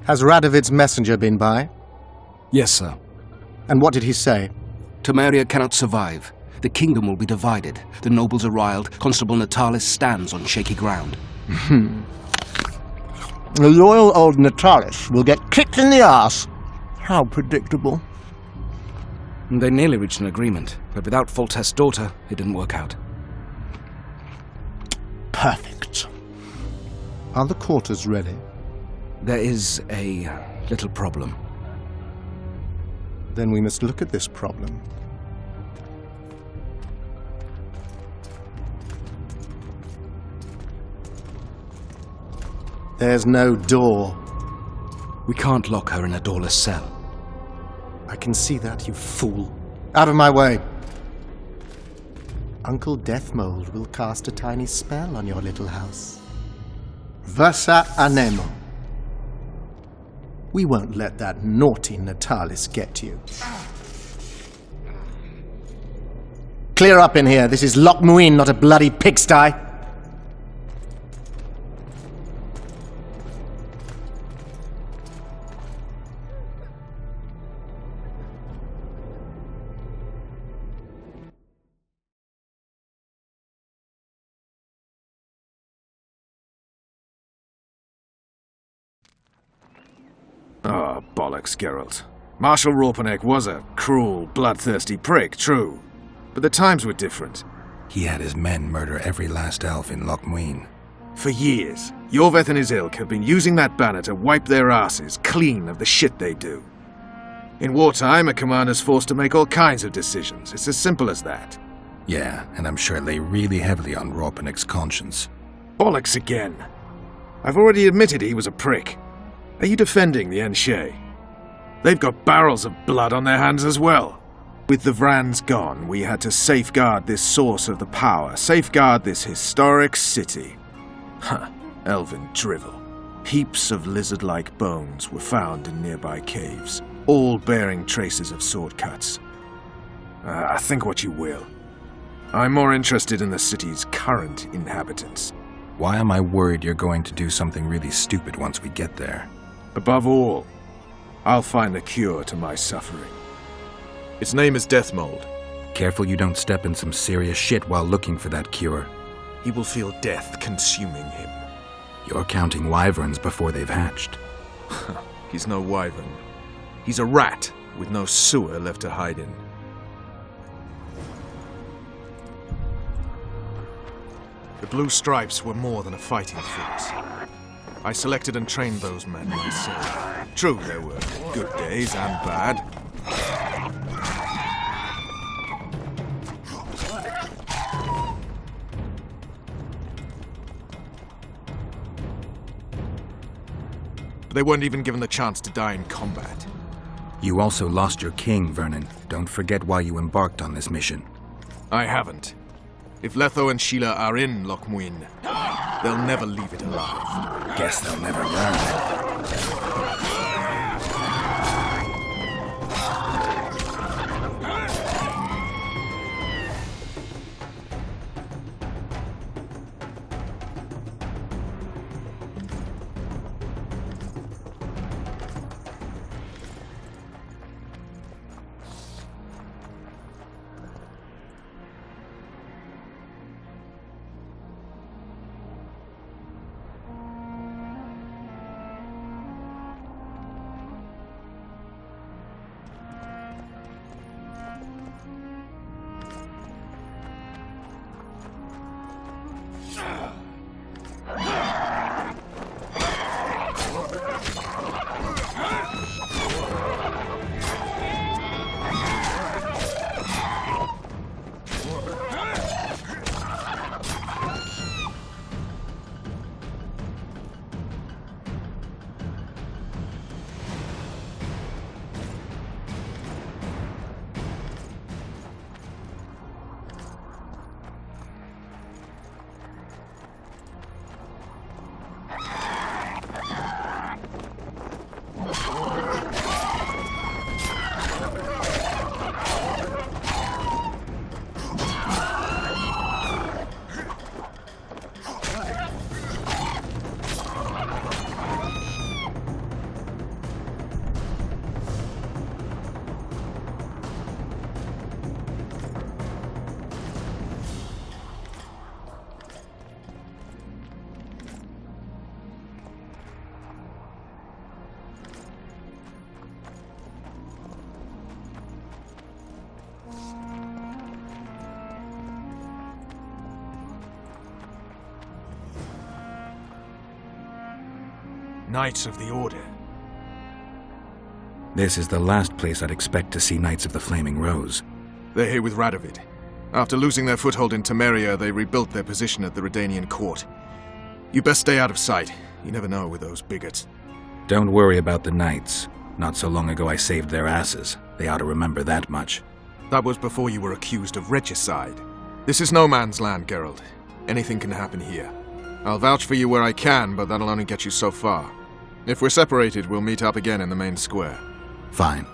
Has Radovid's messenger been by? Yes, sir. And what did he say? Temeria cannot survive. The kingdom will be divided. The nobles are riled. Constable Natalis stands on shaky ground. The loyal old Natalis will get kicked in the arse. How predictable. They nearly reached an agreement, but without Foltest's daughter, it didn't work out. Perfect. Are the quarters ready? There is a little problem. Then we must look at this problem. There's no door. We can't lock her in a doorless cell. I can see that, you fool. Out of my way. Uncle Deathmold will cast a tiny spell on your little house. Versa anemo. We won't let that naughty Natalis get you. Clear up in here. This is Loc Muinne, not a bloody pigsty. Oh, bollocks, Geralt. Marshal Raupenek was a cruel, bloodthirsty prick, true. But the times were different. He had his men murder every last elf in Loc Muinne. For years, Yorveth and his ilk have been using that banner to wipe their asses clean of the shit they do. In wartime, a commander's forced to make all kinds of decisions. It's as simple as that. Yeah, and I'm sure it lay really heavily on Raupenek's conscience. Bollocks again. I've already admitted he was a prick. Are you defending the Enshe? They've got barrels of blood on their hands as well. With the Vrans gone, we had to safeguard this source of the power, safeguard this historic city. Huh, elven drivel. Heaps of lizard-like bones were found in nearby caves, all bearing traces of sword cuts. Think what you will. I'm more interested in the city's current inhabitants. Why am I worried you're going to do something really stupid once we get there? Above all, I'll find the cure to my suffering. Its name is Deathmold. Careful you don't step in some serious shit while looking for that cure. He will feel death consuming him. You're counting wyverns before they've hatched. He's no wyvern. He's a rat with no sewer left to hide in. The Blue Stripes were more than a fighting force. I selected and trained those men myself. True, there were good days and bad. But they weren't even given the chance to die in combat. You also lost your king, Vernon. Don't forget why you embarked on this mission. I haven't. If Letho and Sheila are in Loc Muinne, they'll never leave it alive. Guess they'll never learn. Knights of the Order. This is the last place I'd expect to see Knights of the Flaming Rose. They're here with Radovid. After losing their foothold in Temeria, they rebuilt their position at the Redanian court. You best stay out of sight. You never know with those bigots. Don't worry about the Knights. Not so long ago I saved their asses. They ought to remember that much. That was before you were accused of regicide. This is no man's land, Geralt. Anything can happen here. I'll vouch for you where I can, but that'll only get you so far. If we're separated, we'll meet up again in the main square. Fine.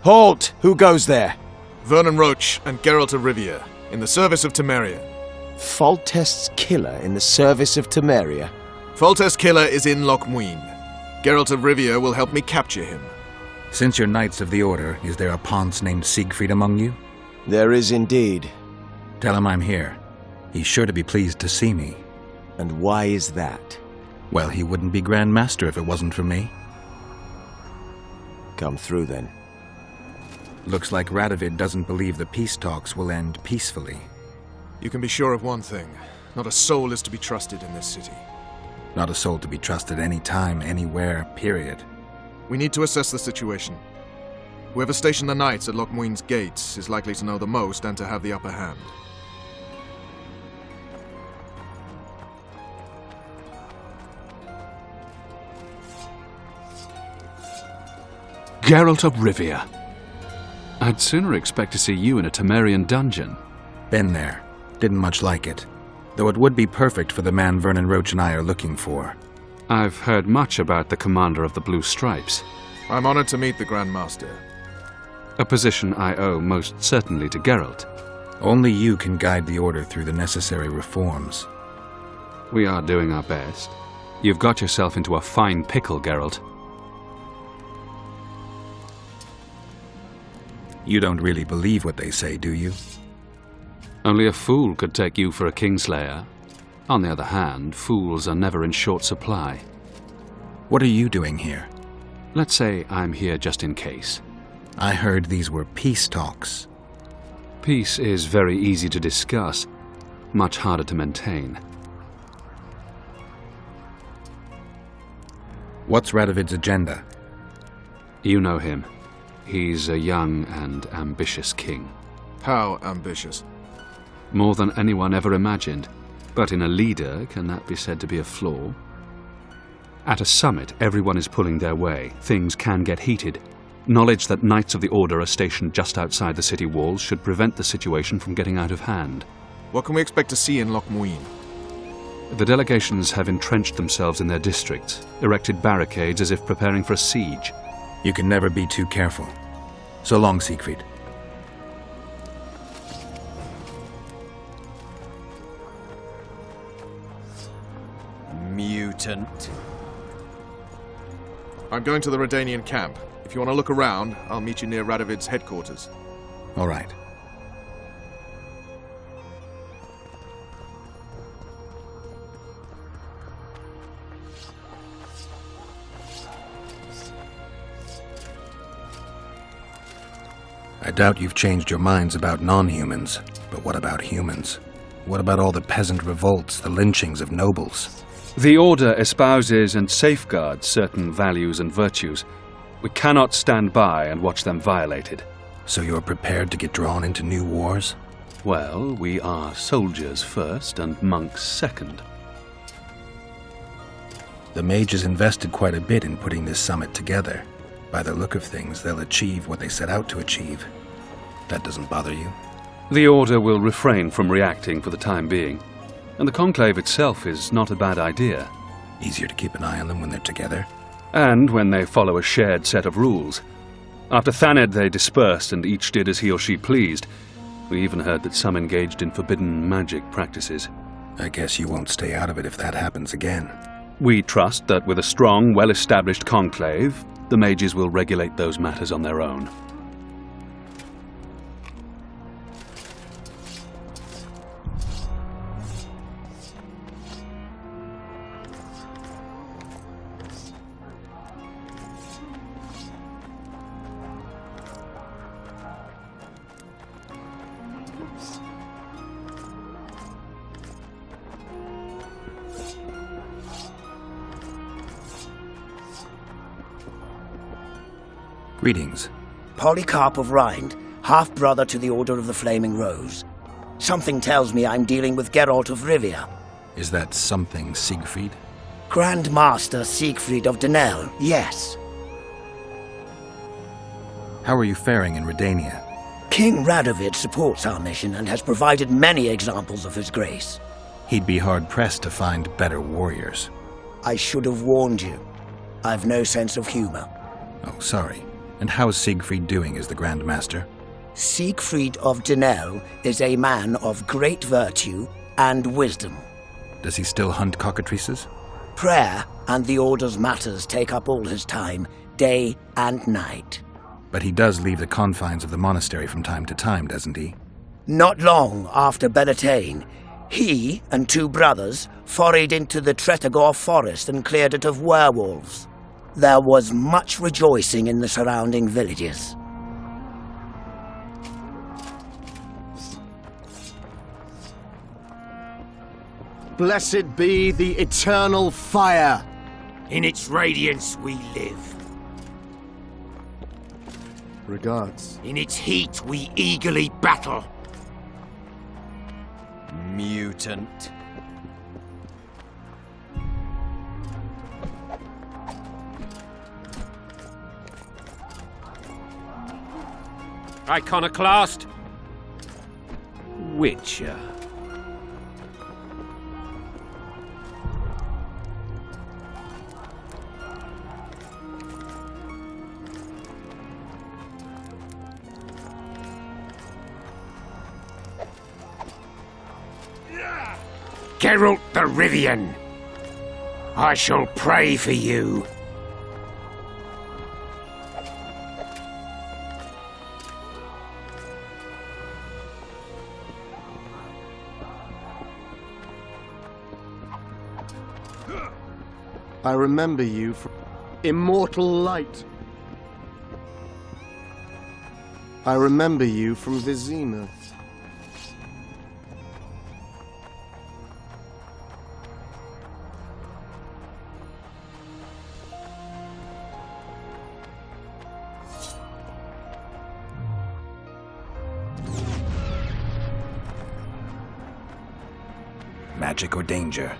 Halt! Who goes there? Vernon Roche and Geralt of Rivia, in the service of Temeria. Foltest's killer in the service of Temeria. Foltest's killer is in Loc Muinne. Geralt of Rivia will help me capture him. Since you're Knights of the Order, is there a Ponce named Siegfried among you? There is indeed. Tell him I'm here. He's sure to be pleased to see me. And why is that? Well, he wouldn't be Grand Master if it wasn't for me. Come through then. Looks like Radovid doesn't believe the peace talks will end peacefully. You can be sure of one thing. Not a soul is to be trusted in this city. Not a soul to be trusted any time, anywhere, period. We need to assess the situation. Whoever stationed the knights at Loc Muinne's gates is likely to know the most and to have the upper hand. Geralt of Rivia. I'd sooner expect to see you in a Temerian dungeon. Been there. Didn't much like it. Though it would be perfect for the man Vernon Roche and I are looking for. I've heard much about the commander of the Blue Stripes. I'm honored to meet the Grand Master. A position I owe most certainly to Geralt. Only you can guide the Order through the necessary reforms. We are doing our best. You've got yourself into a fine pickle, Geralt. You don't really believe what they say, do you? Only a fool could take you for a Kingslayer. On the other hand, fools are never in short supply. What are you doing here? Let's say I'm here just in case. I heard these were peace talks. Peace is very easy to discuss, much harder to maintain. What's Radovid's agenda? You know him. He's a young and ambitious king. How ambitious? More than anyone ever imagined. But in a leader, can that be said to be a flaw? At a summit, everyone is pulling their way. Things can get heated. Knowledge that Knights of the Order are stationed just outside the city walls should prevent the situation from getting out of hand. What can we expect to see in Loc Muinne? The delegations have entrenched themselves in their districts, erected barricades as if preparing for a siege. You can never be too careful. So long, Siegfried. Mutant. I'm going to the Redanian camp. If you want to look around, I'll meet you near Radovid's headquarters. All right. I doubt you've changed your minds about non-humans, but what about humans? What about all the peasant revolts, the lynchings of nobles? The Order espouses and safeguards certain values and virtues. We cannot stand by and watch them violated. So you're prepared to get drawn into new wars? Well, we are soldiers first and monks second. The mages invested quite a bit in putting this summit together. By the look of things, they'll achieve what they set out to achieve. That doesn't bother you? The Order will refrain from reacting for the time being. And the Conclave itself is not a bad idea. Easier to keep an eye on them when they're together? And when they follow a shared set of rules. After Thanedd they dispersed and each did as he or she pleased. We even heard that some engaged in forbidden magic practices. I guess you won't stay out of it if that happens again. We trust that with a strong, well-established conclave, the mages will regulate those matters on their own. Greetings. Polycarp of Rhind, half-brother to the Order of the Flaming Rose. Something tells me I'm dealing with Geralt of Rivia. Is that something Siegfried? Grand Master Siegfried of Denel, yes. How are you faring in Redania? King Radovid supports our mission and has provided many examples of his grace. He'd be hard-pressed to find better warriors. I should have warned you. I've no sense of humor. Oh, sorry. And how's Siegfried doing as the Grand Master? Siegfried of Denel is a man of great virtue and wisdom. Does he still hunt cockatrices? Prayer and the Order's matters take up all his time, day and night. But he does leave the confines of the monastery from time to time, doesn't he? Not long after Beltane, he and 2 brothers forayed into the Tretogor forest and cleared it of werewolves. There was much rejoicing in the surrounding villages. Blessed be the eternal fire. In its radiance we live. Regards. In its heat we eagerly battle. Mutant. Iconoclast. Witcher. Geralt the Rivian. I shall pray for you. I remember you from immortal light. I remember you from Vizima. Magic or danger?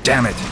damn it!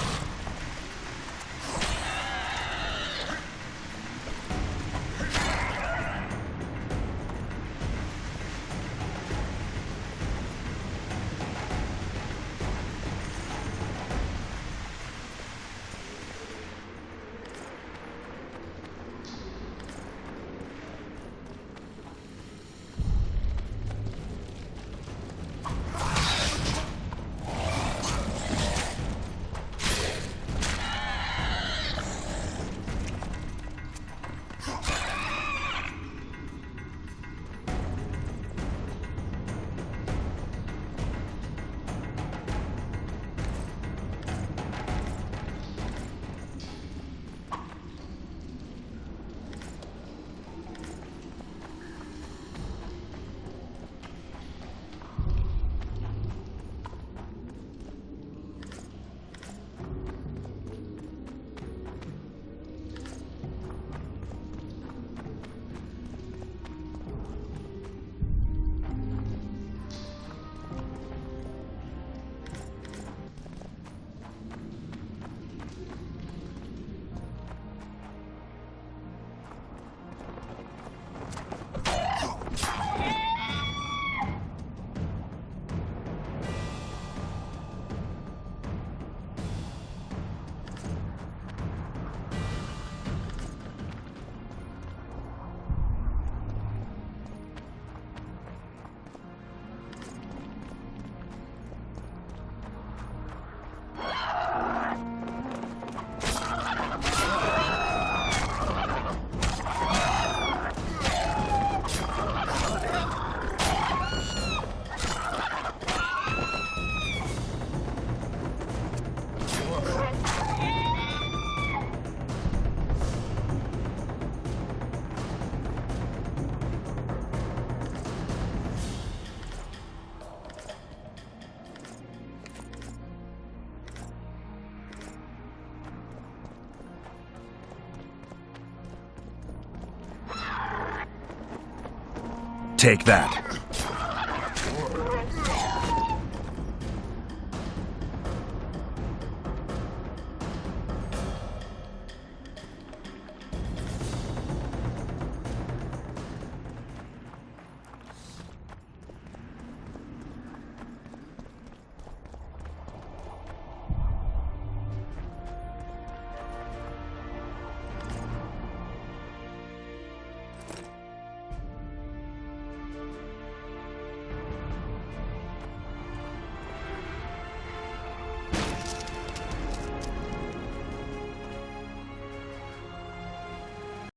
Take that.